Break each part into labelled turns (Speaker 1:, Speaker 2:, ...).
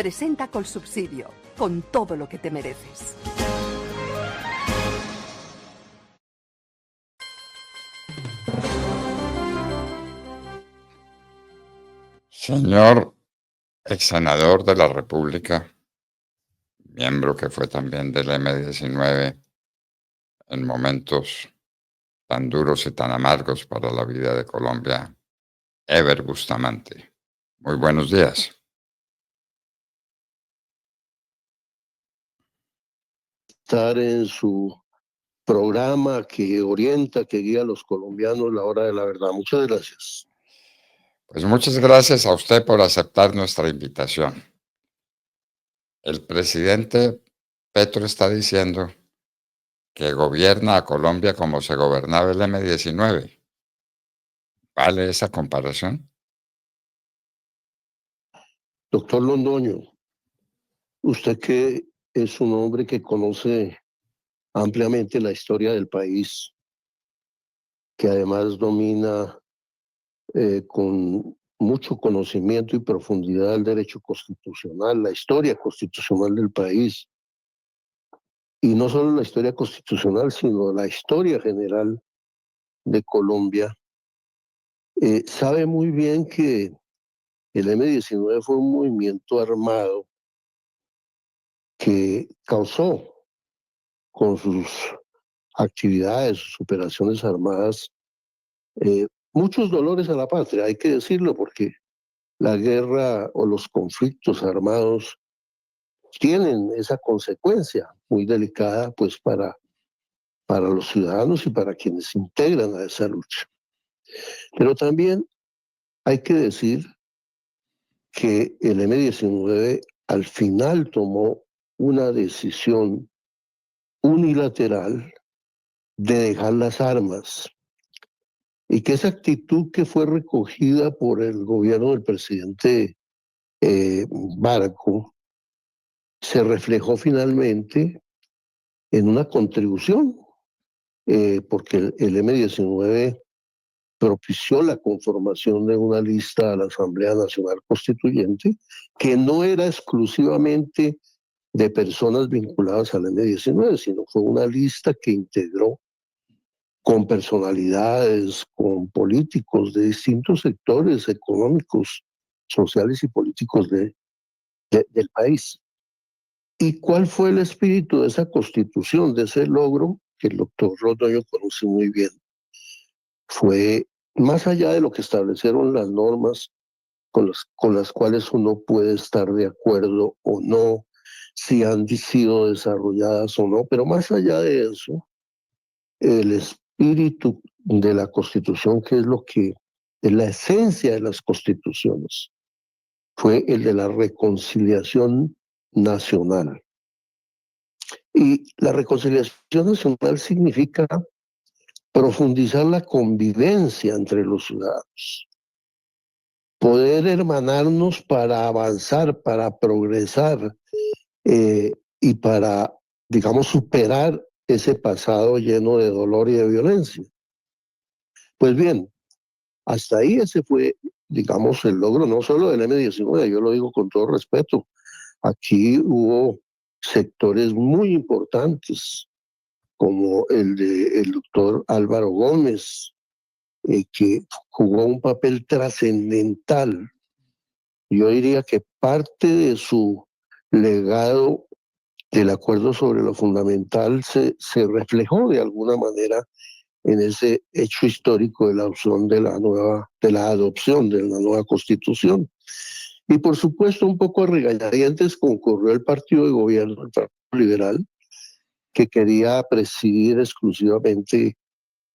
Speaker 1: Presenta Colsubsidio, con todo lo que te mereces.
Speaker 2: Señor ex senador de la República, miembro que fue también del M-19 en momentos tan duros y tan amargos para la vida de Colombia, Ever Bustamante. Muy buenos días.
Speaker 3: Estar en su programa que orienta, que guía a los colombianos la hora de la verdad. Muchas gracias.
Speaker 2: Pues muchas gracias a usted por aceptar nuestra invitación. El presidente Petro está diciendo que gobierna a Colombia como se gobernaba el M-19. ¿Vale esa comparación?
Speaker 3: Doctor Londoño, usted que es un hombre que conoce ampliamente la historia del país, que además domina con mucho conocimiento y profundidad el derecho constitucional, la historia constitucional del país, y no solo la historia constitucional, sino la historia general de Colombia, sabe muy bien que el M-19 fue un movimiento armado que causó con sus actividades, sus operaciones armadas, muchos dolores a la patria, hay que decirlo, porque la guerra o los conflictos armados tienen esa consecuencia muy delicada pues para los ciudadanos y para quienes se integran a esa lucha. Pero también hay que decir que el M-19 al final tomó una decisión unilateral de dejar las armas y que esa actitud que fue recogida por el gobierno del presidente Barco se reflejó finalmente en una contribución, porque el M-19 propició la conformación de una lista a la Asamblea Nacional Constituyente que no era exclusivamente de personas vinculadas al M-19, sino fue una lista que integró con personalidades, con políticos de distintos sectores económicos, sociales y políticos del país. ¿Y cuál fue el espíritu de esa constitución, de ese logro que el doctor Londoño conoce muy bien? Fue más allá de lo que establecieron las normas con las cuales uno puede estar de acuerdo o no, si han sido desarrolladas o no, pero más allá de eso, el espíritu de la Constitución, que es lo que es la esencia de las constituciones, fue el de la reconciliación nacional. Y la reconciliación nacional significa profundizar la convivencia entre los ciudadanos, poder hermanarnos para avanzar, para progresar y para, digamos, superar ese pasado lleno de dolor y de violencia. Pues bien, hasta ahí ese fue, digamos, el logro no solo del M-19, yo lo digo con todo respeto. Aquí hubo sectores muy importantes, como el del doctor Álvaro Gómez, que jugó un papel trascendental. Yo diría que parte de su legado del acuerdo sobre lo fundamental se reflejó de alguna manera en ese hecho histórico de la adopción de la nueva Constitución. Y por supuesto, un poco a regañadientes concurrió el partido de gobierno, el Partido Liberal, que quería presidir exclusivamente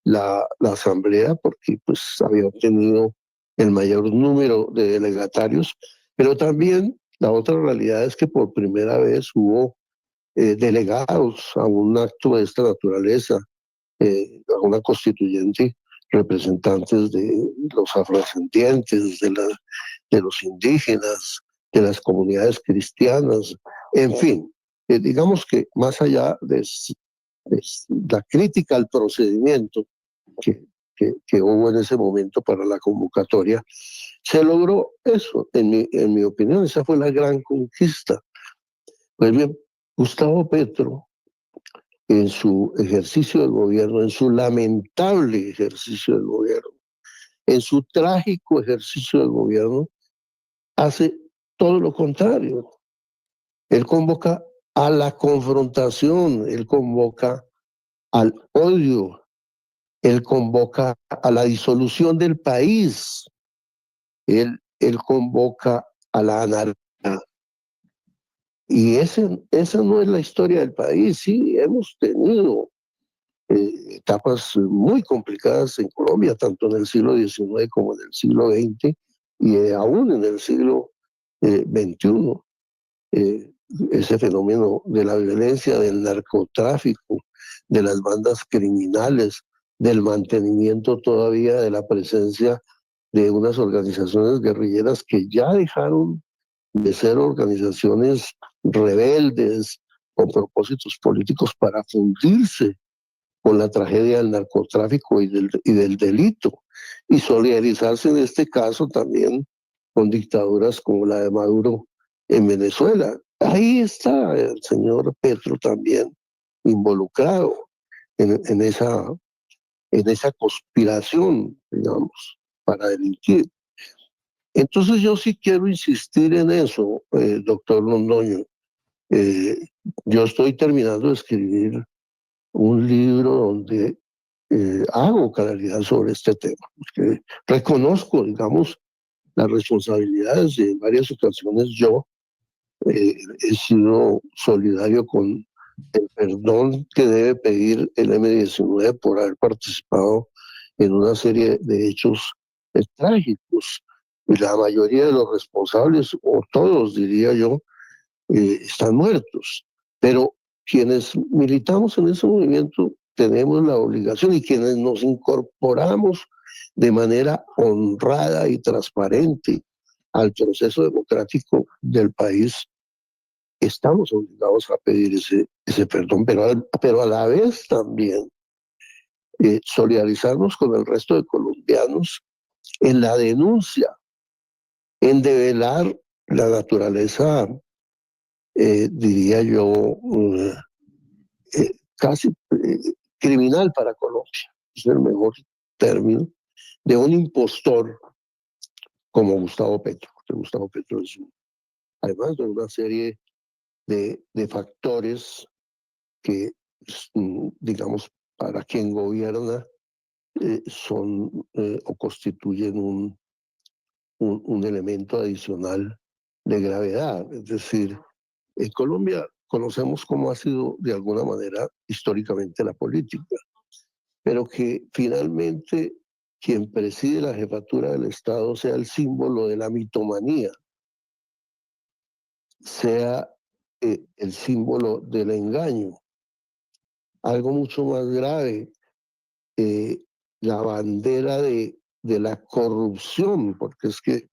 Speaker 3: la asamblea porque pues había obtenido el mayor número de delegatarios, pero también la otra realidad es que por primera vez hubo delegados a un acto de esta naturaleza, a una constituyente, representantes de los afrodescendientes, de los indígenas, de las comunidades cristianas, en fin, digamos que más allá de la crítica al procedimiento que hubo en ese momento para la convocatoria, Se logró eso, en mi opinión, esa fue la gran conquista. Pues bien, Gustavo Petro, en su ejercicio de gobierno, en su lamentable ejercicio de gobierno, en su trágico ejercicio de gobierno, hace todo lo contrario. Él convoca a la confrontación, él convoca al odio, él convoca a la disolución del país, él convoca a la anarquía. Y esa no es la historia del país. Sí, hemos tenido etapas muy complicadas en Colombia, tanto en el siglo XIX como en el siglo XX y aún en el siglo XXI. Ese fenómeno de la violencia, del narcotráfico, de las bandas criminales, del mantenimiento todavía de la presencia de unas organizaciones guerrilleras que ya dejaron de ser organizaciones rebeldes con propósitos políticos para fundirse con la tragedia del narcotráfico y del delito, y solidarizarse en este caso también con dictaduras como la de Maduro en Venezuela. Ahí está el señor Petro también involucrado en esa conspiración, digamos, para delinquir. Entonces yo sí quiero insistir en eso, doctor Londoño. Eh, yo estoy terminando de escribir un libro donde hago claridad sobre este tema, porque reconozco, digamos, las responsabilidades y en varias ocasiones yo he sido solidario con el perdón que debe pedir el M-19 por haber participado en una serie de hechos trágicos. Y la mayoría de los responsables, o todos diría yo, están muertos. Pero quienes militamos en ese movimiento tenemos la obligación, y quienes nos incorporamos de manera honrada y transparente al proceso democrático del país, estamos obligados a pedir ese perdón, pero a la vez también solidarizarnos con el resto de colombianos en la denuncia, en develar la naturaleza, diría yo, casi criminal para Colombia, es el mejor término, de un impostor como Gustavo Petro, porque Gustavo Petro es, además de una serie de factores que, digamos, para quien gobierna, son o constituyen un elemento adicional de gravedad. Es decir, en Colombia conocemos cómo ha sido de alguna manera históricamente la política, pero que finalmente quien preside la jefatura del Estado sea el símbolo de la mitomanía, sea el símbolo del engaño. Algo mucho más grave, eh, la bandera de la corrupción, porque es que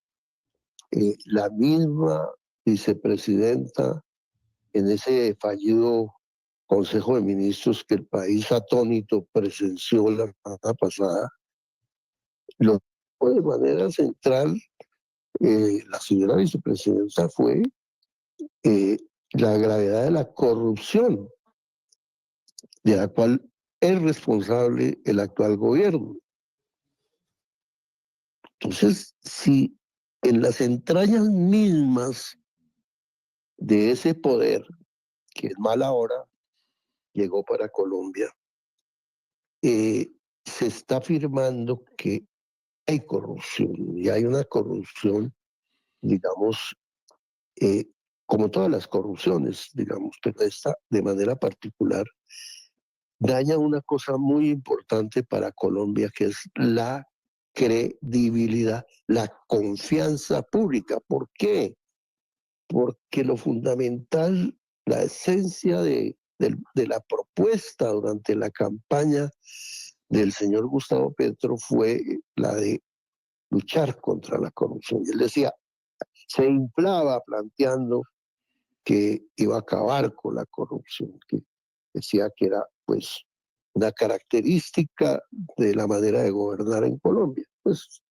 Speaker 3: la misma vicepresidenta en ese fallido Consejo de Ministros que el país atónito presenció la semana pasada, lo de manera central, la señora vicepresidenta fue eh, la gravedad de la corrupción, de la cual es responsable el actual gobierno. Entonces, si en las entrañas mismas de ese poder, que es mala hora, llegó para Colombia, se está afirmando que hay corrupción, y hay una corrupción, digamos, eh, como todas las corrupciones, digamos, pero esta de manera particular daña una cosa muy importante para Colombia, que es la credibilidad, la confianza pública. ¿Por qué? Porque lo fundamental, la esencia de la propuesta durante la campaña del señor Gustavo Petro fue la de luchar contra la corrupción. Y él decía, se inflaba planteando que iba a acabar con la corrupción, que decía que era pues una característica de la manera de gobernar en Colombia. Pues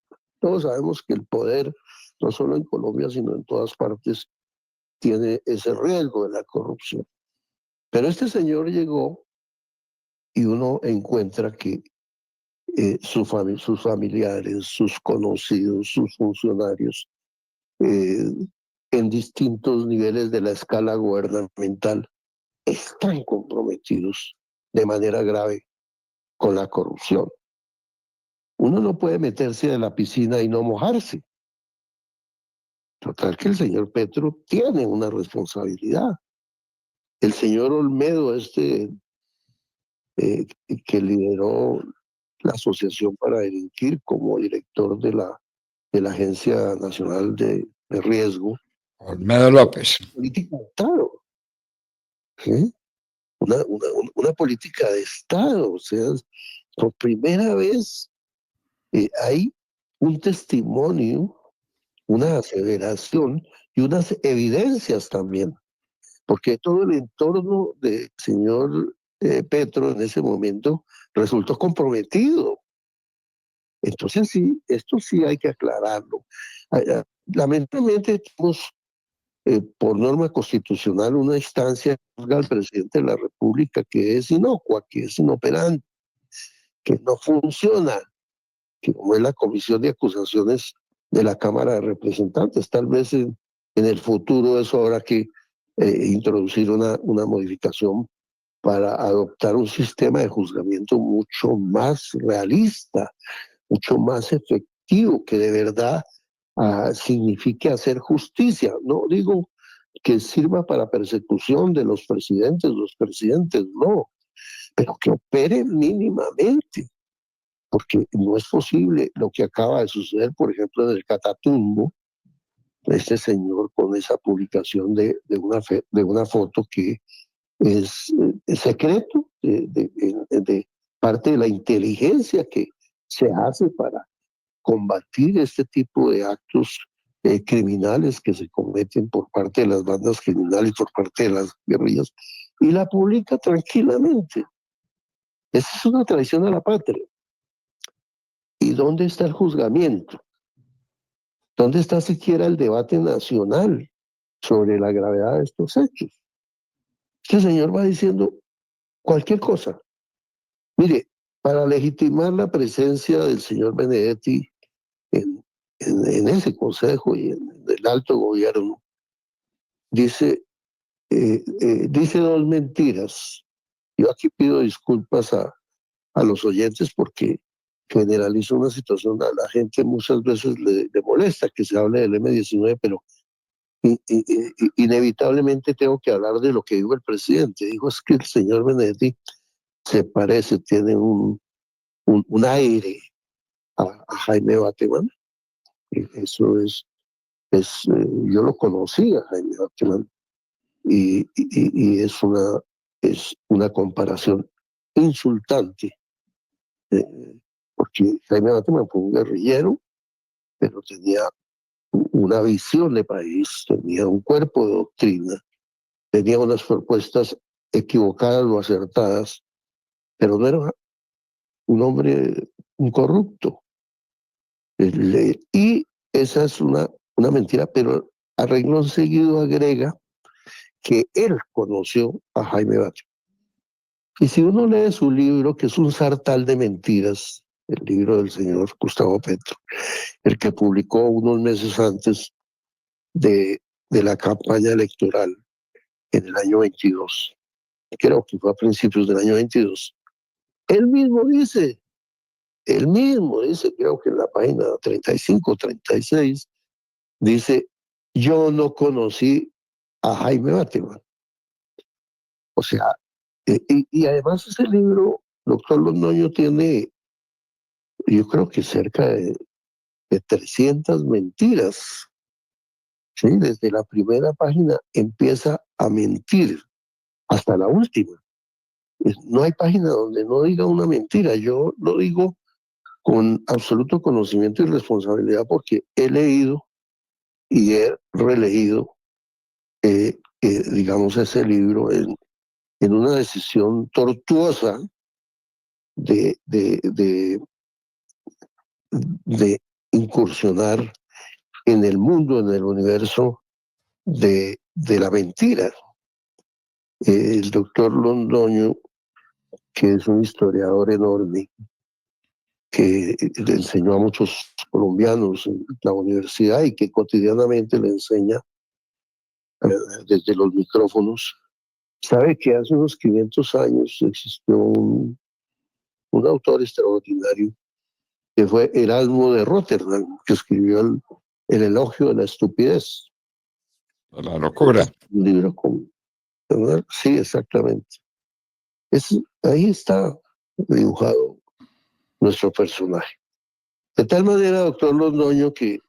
Speaker 3: todos sabemos que el poder, no solo en Colombia, sino en todas partes, tiene ese riesgo de la corrupción. Pero este señor llegó y uno encuentra que sus familiares, sus conocidos, sus funcionarios, eh, en distintos niveles de la escala gubernamental, están comprometidos de manera grave con la corrupción. Uno no puede meterse a la piscina y no mojarse. Total que el señor Petro tiene una responsabilidad. El señor Olmedo, eh, que lideró la Asociación para Delinquir como director de la Agencia Nacional de Riesgo,
Speaker 2: Olmedo López.
Speaker 3: política de Estado, ¿sí? Una política de Estado. O sea, por primera vez hay un testimonio, una aseveración y unas evidencias también, porque todo el entorno del señor Petro en ese momento resultó comprometido. Entonces sí, esto sí hay que aclararlo. Lamentablemente tenemos por norma constitucional una instancia que juzga al presidente de la República que es inocua, que es inoperante, que no funciona, que como es la Comisión de Acusaciones de la Cámara de Representantes. Tal vez en el futuro eso habrá que introducir una modificación para adoptar un sistema de juzgamiento mucho más realista, mucho más efectivo, que de verdad signifique hacer justicia. No digo que sirva para persecución de los presidentes, no, pero que opere mínimamente, porque no es posible lo que acaba de suceder, por ejemplo, en el Catatumbo, este señor con esa publicación de una foto que es secreto de parte de la inteligencia que se hace para combatir este tipo de actos criminales que se cometen por parte de las bandas criminales, por parte de las guerrillas, y la publica tranquilamente. Esa es una traición a la patria. ¿Y dónde está el juzgamiento? ¿Dónde está siquiera el debate nacional sobre la gravedad de estos hechos? Este señor va diciendo cualquier cosa. Mire, para legitimar la presencia del señor Benedetti en, en ese consejo y en el alto gobierno, dice, dice dos mentiras. Yo aquí pido disculpas a los oyentes porque generalizo una situación. A la gente muchas veces le molesta que se hable del M-19, pero inevitablemente tengo que hablar de lo que dijo el presidente. Dijo es que el señor Benedetti se parece, tiene un aire a Jaime Bateman. Eso yo lo conocí a Jaime Bateman y es una comparación insultante, eh, porque Jaime Bateman fue un guerrillero, pero tenía una visión de país, tenía un cuerpo de doctrina, tenía unas propuestas equivocadas o acertadas, pero no era un hombre un corrupto. Y esa es una mentira, pero a renglón seguido agrega que él conoció a Jaime Bateman. Y si uno lee su libro, que es un sartal de mentiras, el libro del señor Gustavo Petro, el que publicó unos meses antes de la campaña electoral en el año 22, creo que fue a principios del año 22, él mismo dice, creo que en la página 35, 36, dice, yo no conocí a Jaime Bateman. O sea, y además ese libro, doctor Londoño, tiene, yo creo que cerca de 300 mentiras. ¿Sí? Desde la primera página empieza a mentir hasta la última. No hay página donde no diga una mentira. Yo lo digo con absoluto conocimiento y responsabilidad porque he leído y he releído, digamos, ese libro en una decisión tortuosa de, de, de, de incursionar en el mundo, en el universo de la mentira. El doctor Londoño, que es un historiador enorme, que le enseñó a muchos colombianos en la universidad y que cotidianamente le enseña desde los micrófonos, sabe que hace unos 500 años existió un autor extraordinario que fue Erasmo de Rotterdam, que escribió el Elogio de la Estupidez.
Speaker 2: La locura.
Speaker 3: Un libro con... Sí, exactamente. Ahí está dibujado nuestro personaje. De tal manera, doctor Londoño, que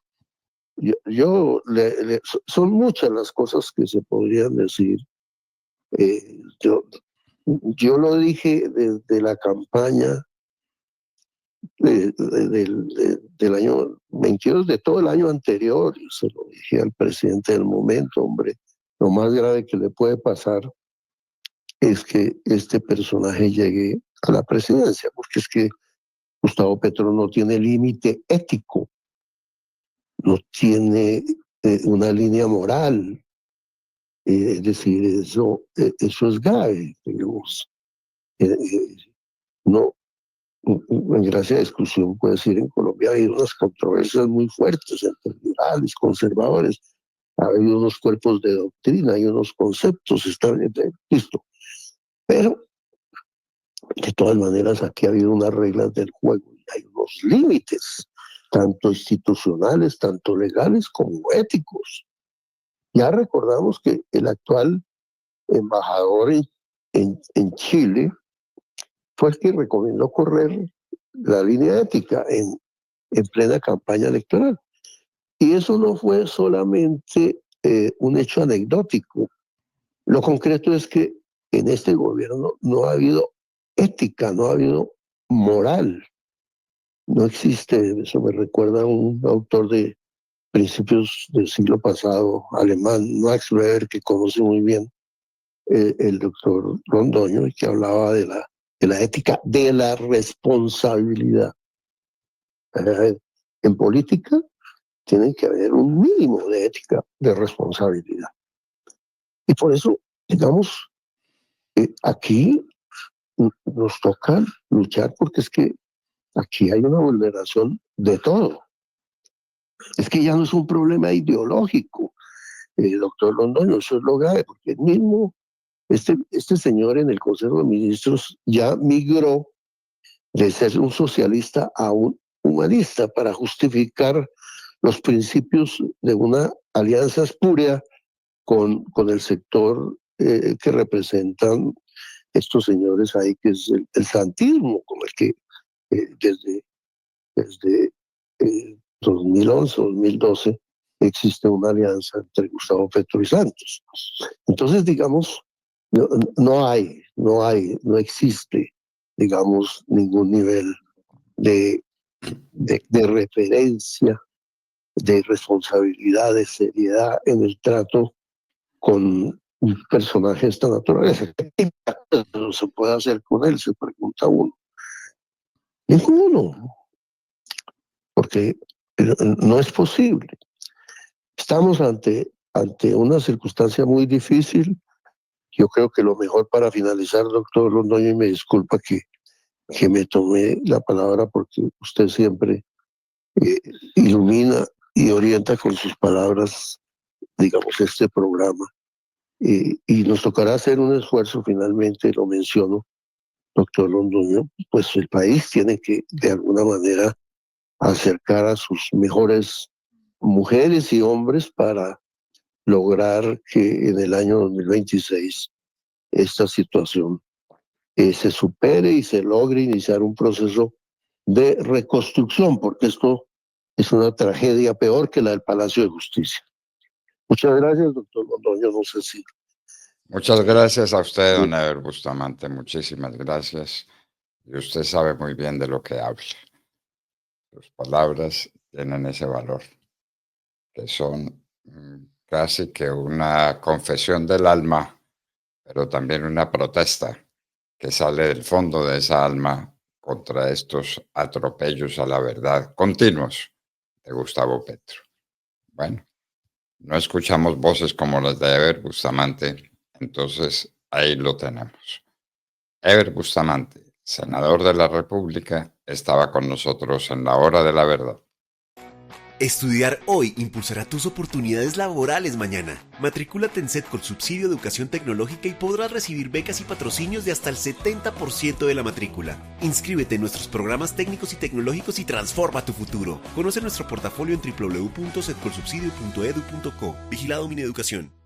Speaker 3: son muchas las cosas que se podrían decir. Yo lo dije desde la campaña del año 22, de todo el año anterior, y se lo dije al presidente del momento, hombre, lo más grave que le puede pasar es que este personaje llegue a la presidencia, porque es que Gustavo Petro no tiene límite ético, no tiene una línea moral, es decir, eso es grave, digamos. No, en gracia de discusión, puede decir, en Colombia ha habido unas controversias muy fuertes entre liberales, conservadores, ha habido unos cuerpos de doctrina, hay unos conceptos, están listo. Pero, de todas maneras, aquí ha habido unas reglas del juego y hay unos límites, tanto institucionales, tanto legales como éticos. Ya recordamos que el actual embajador en Chile fue el que recomendó correr la línea ética en plena campaña electoral. Y eso no fue solamente un hecho anecdótico. Lo concreto es que en este gobierno no ha habido ética, no ha habido moral. No existe, eso me recuerda a un autor de principios del siglo pasado, alemán, Max Weber, que conoce muy bien el doctor Londoño, y que hablaba de la ética, de la responsabilidad. En política tiene que haber un mínimo de ética, de responsabilidad. Y por eso, digamos, aquí nos toca luchar porque es que aquí hay una vulneración de todo. Es que ya no es un problema ideológico, doctor Londoño, eso es lo grave, porque el mismo, este señor en el Consejo de Ministros ya migró de ser un socialista a un humanista para justificar los principios de una alianza espúrea con el sector que representan estos señores ahí, que es el santismo, con el que desde 2011 o 2012 existe una alianza entre Gustavo Petro y Santos. Entonces, digamos, no existe, digamos, ningún nivel de referencia, de responsabilidad, de seriedad en el trato con un personaje de esta naturaleza. ¿Qué se puede hacer con él? Se pregunta uno. Ninguno, porque no es posible. Estamos ante una circunstancia muy difícil. Yo creo que lo mejor para finalizar, doctor Londoño, y me disculpa que me tomé la palabra porque usted siempre ilumina y orienta con sus palabras, digamos, este programa. Y nos tocará hacer un esfuerzo, finalmente, lo menciono, doctor Londoño, pues el país tiene que, de alguna manera, acercar a sus mejores mujeres y hombres para lograr que en el año 2026 esta situación se supere y se logre iniciar un proceso de reconstrucción, porque esto es una tragedia peor que la del Palacio de Justicia. Muchas gracias, doctor Londoño. No sé si...
Speaker 2: Muchas gracias a usted, don Eber Bustamante. Muchísimas gracias. Y usted sabe muy bien de lo que habla. Sus palabras tienen ese valor, que son casi que una confesión del alma, pero también una protesta que sale del fondo de esa alma contra estos atropellos a la verdad continuos de Gustavo Petro. Bueno, no escuchamos voces como las de Eber Bustamante, entonces ahí lo tenemos. Eber Bustamante, senador de la República, estaba con nosotros en la hora de la verdad.
Speaker 4: Estudiar hoy impulsará tus oportunidades laborales mañana. Matricúlate en SET con subsidio de educación tecnológica y podrás recibir becas y patrocinios de hasta el 70% de la matrícula. Inscríbete en nuestros programas técnicos y tecnológicos y transforma tu futuro. Conoce nuestro portafolio en www.setcolsubsidio.edu.co. Vigilado Mineducación.